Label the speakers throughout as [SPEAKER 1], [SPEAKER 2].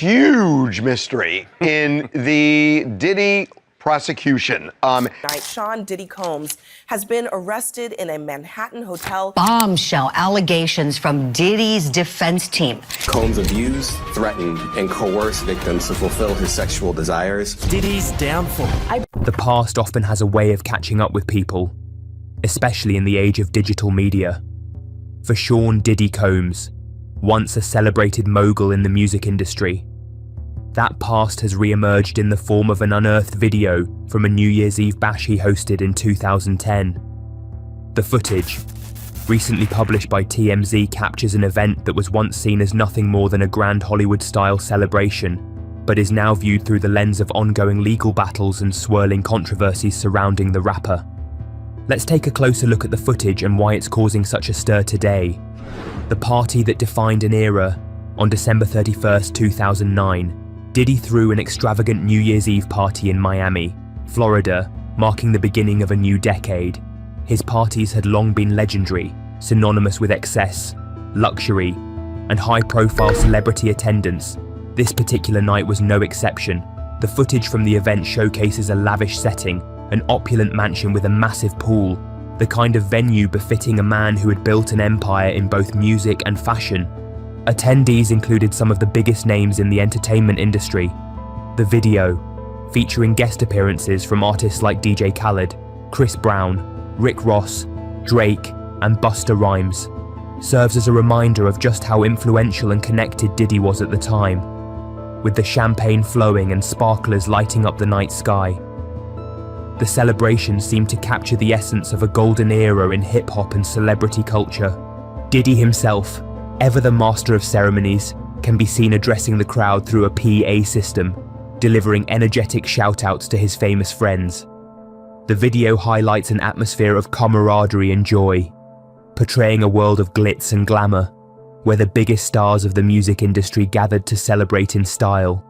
[SPEAKER 1] huge mystery in the Diddy prosecution.
[SPEAKER 2] Sean Diddy Combs has been arrested in a Manhattan hotel.
[SPEAKER 3] Bombshell allegations from Diddy's defense team.
[SPEAKER 4] Combs abused, threatened, and coerced victims to fulfill his sexual desires.
[SPEAKER 5] Diddy's downfall.
[SPEAKER 6] The past often has a way of catching up with people, especially in the age of digital media. For Sean Diddy Combs, once a celebrated mogul in the music industry, that past has re-emerged in the form of an unearthed video from a New Year's Eve bash he hosted in 2010. The footage, recently published by TMZ, captures an event that was once seen as nothing more than a grand Hollywood-style celebration, but is now viewed through the lens of ongoing legal battles and swirling controversies surrounding the rapper. Let's take a closer look at the footage and why it's causing such a stir today. The party that defined an era. On December 31st, 2009, Diddy threw an extravagant New Year's Eve party in Miami, Florida, marking the beginning of a new decade. His parties had long been legendary, synonymous with excess, luxury, and high-profile celebrity attendance. This particular night was no exception. The footage from the event showcases a lavish setting, an opulent mansion with a massive pool, the kind of venue befitting a man who had built an empire in both music and fashion. Attendees included some of the biggest names in the entertainment industry. The video, featuring guest appearances from artists like DJ Khaled, Chris Brown, Rick Ross, Drake, and Busta Rhymes, serves as a reminder of just how influential and connected Diddy was at the time, with the champagne flowing and sparklers lighting up the night sky. The celebration seemed to capture the essence of a golden era in hip-hop and celebrity culture. Diddy himself, ever the master of ceremonies, can be seen addressing the crowd through a PA system, delivering energetic shout-outs to his famous friends. The video highlights an atmosphere of camaraderie and joy, portraying a world of glitz and glamour, where the biggest stars of the music industry gathered to celebrate in style.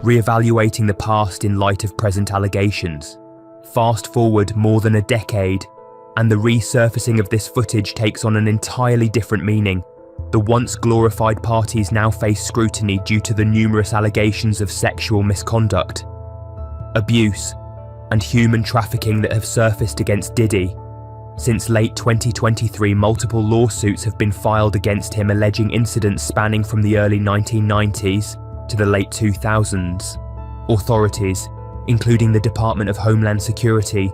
[SPEAKER 6] Re-evaluating the past in light of present allegations. Fast forward more than a decade, and the resurfacing of this footage takes on an entirely different meaning. The once glorified parties now face scrutiny due to the numerous allegations of sexual misconduct, abuse, and human trafficking that have surfaced against Diddy. Since late 2023, multiple lawsuits have been filed against him alleging incidents spanning from the early 1990s to the late 2000s. Authorities, including the Department of Homeland Security,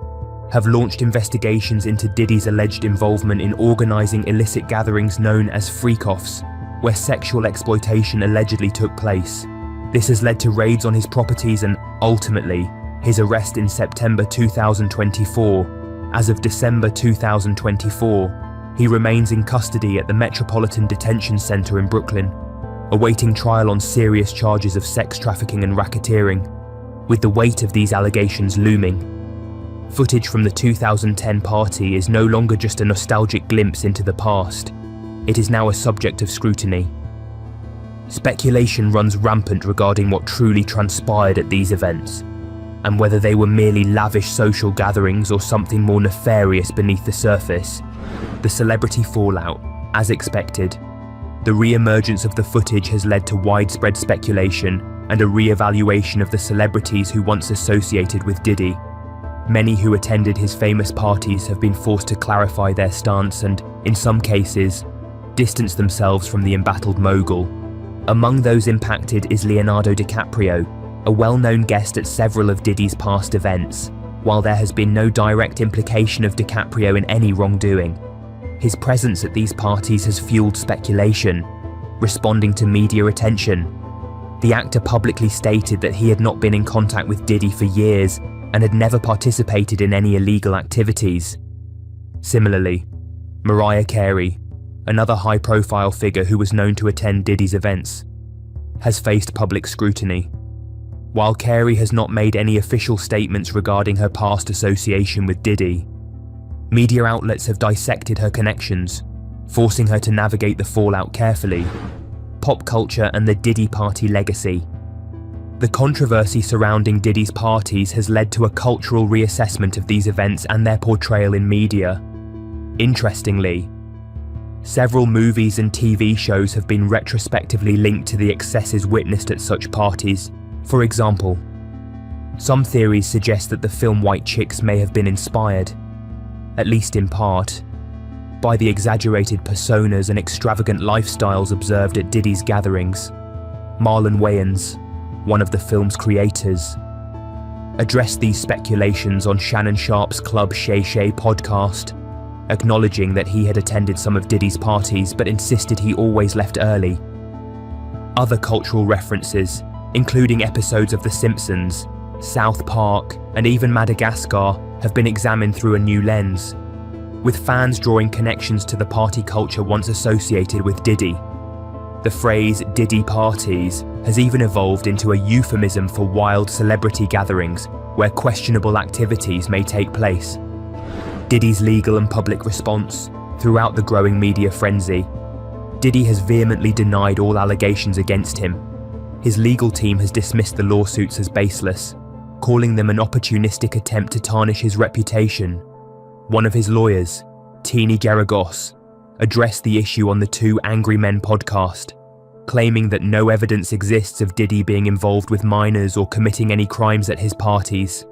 [SPEAKER 6] have launched investigations into Diddy's alleged involvement in organising illicit gatherings known as freak-offs, where sexual exploitation allegedly took place. This has led to raids on his properties and, ultimately, his arrest in September 2024. As of December 2024, he remains in custody at the Metropolitan Detention Center in Brooklyn, awaiting trial on serious charges of sex trafficking and racketeering, with the weight of these allegations looming. Footage from the 2010 party is no longer just a nostalgic glimpse into the past. It is now a subject of scrutiny. Speculation runs rampant regarding what truly transpired at these events, and whether they were merely lavish social gatherings or something more nefarious beneath the surface. The celebrity fallout, as expected. The re-emergence of the footage has led to widespread speculation and a re-evaluation of the celebrities who once associated with Diddy. Many who attended his famous parties have been forced to clarify their stance and, in some cases, distance themselves from the embattled mogul. Among those impacted is Leonardo DiCaprio, a well-known guest at several of Diddy's past events. While there has been no direct implication of DiCaprio in any wrongdoing, his presence at these parties has fueled speculation. Responding to media attention, the actor publicly stated that he had not been in contact with Diddy for years and had never participated in any illegal activities. Similarly, Mariah Carey, another high-profile figure who was known to attend Diddy's events, has faced public scrutiny. While Carey has not made any official statements regarding her past association with Diddy, media outlets have dissected her connections, forcing her to navigate the fallout carefully. Pop culture and the Diddy party legacy. The controversy surrounding Diddy's parties has led to a cultural reassessment of these events and their portrayal in media. Interestingly, Several movies and TV shows have been retrospectively linked to the excesses witnessed at such parties. For example, some theories suggest that the film White Chicks may have been inspired, at least in part, by the exaggerated personas and extravagant lifestyles observed at Diddy's gatherings. Marlon Wayans, one of the film's creators, addressed these speculations on Shannon Sharpe's Club Shay Shay podcast, acknowledging that he had attended some of Diddy's parties but insisted he always left early. Other cultural references, including episodes of The Simpsons, South Park, and even Madagascar, have been examined through a new lens, with fans drawing connections to the party culture once associated with Diddy. The phrase Diddy parties has even evolved into a euphemism for wild celebrity gatherings where questionable activities may take place. Diddy's legal and public response throughout the growing media frenzy. Diddy has vehemently denied all allegations against him. His legal team has dismissed the lawsuits as baseless, calling them an opportunistic attempt to tarnish his reputation. One of his lawyers, Teeny Garagos, addressed the issue on the Two Angry Men podcast, claiming that no evidence exists of Diddy being involved with minors or committing any crimes at his parties.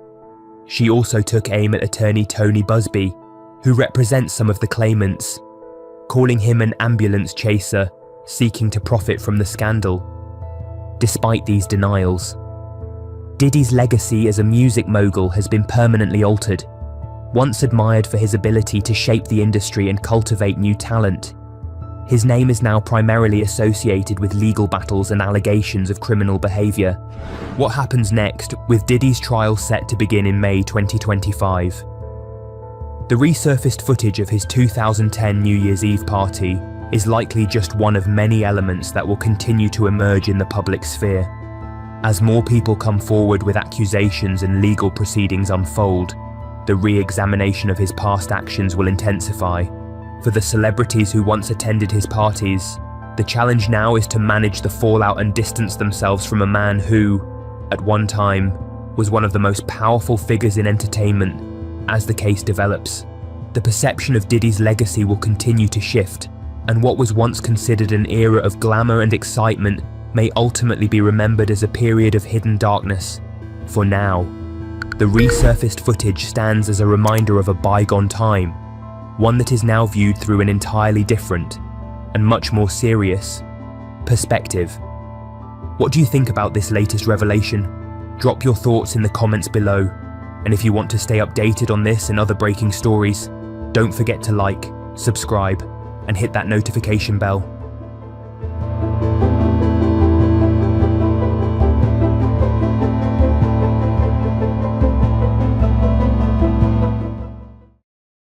[SPEAKER 6] She also took aim at attorney Tony Busby, who represents some of the claimants, calling him an ambulance chaser seeking to profit from the scandal. Despite these denials, Diddy's legacy as a music mogul has been permanently altered. Once admired for his ability to shape the industry and cultivate new talent, his name is now primarily associated with legal battles and allegations of criminal behaviour. What happens next, with Diddy's trial set to begin in May 2025? The resurfaced footage of his 2010 New Year's Eve party is likely just one of many elements that will continue to emerge in the public sphere. As more people come forward with accusations and legal proceedings unfold, the re-examination of his past actions will intensify. For the celebrities who once attended his parties, the challenge now is to manage the fallout and distance themselves from a man who, at one time, was one of the most powerful figures in entertainment. As the case develops, the perception of Diddy's legacy will continue to shift, and what was once considered an era of glamour and excitement may ultimately be remembered as a period of hidden darkness. For now, the resurfaced footage stands as a reminder of a bygone time, one that is now viewed through an entirely different, and much more serious, perspective. What do you think about this latest revelation? Drop your thoughts in the comments below, and if you want to stay updated on this and other breaking stories, don't forget to like, subscribe, and hit that notification bell.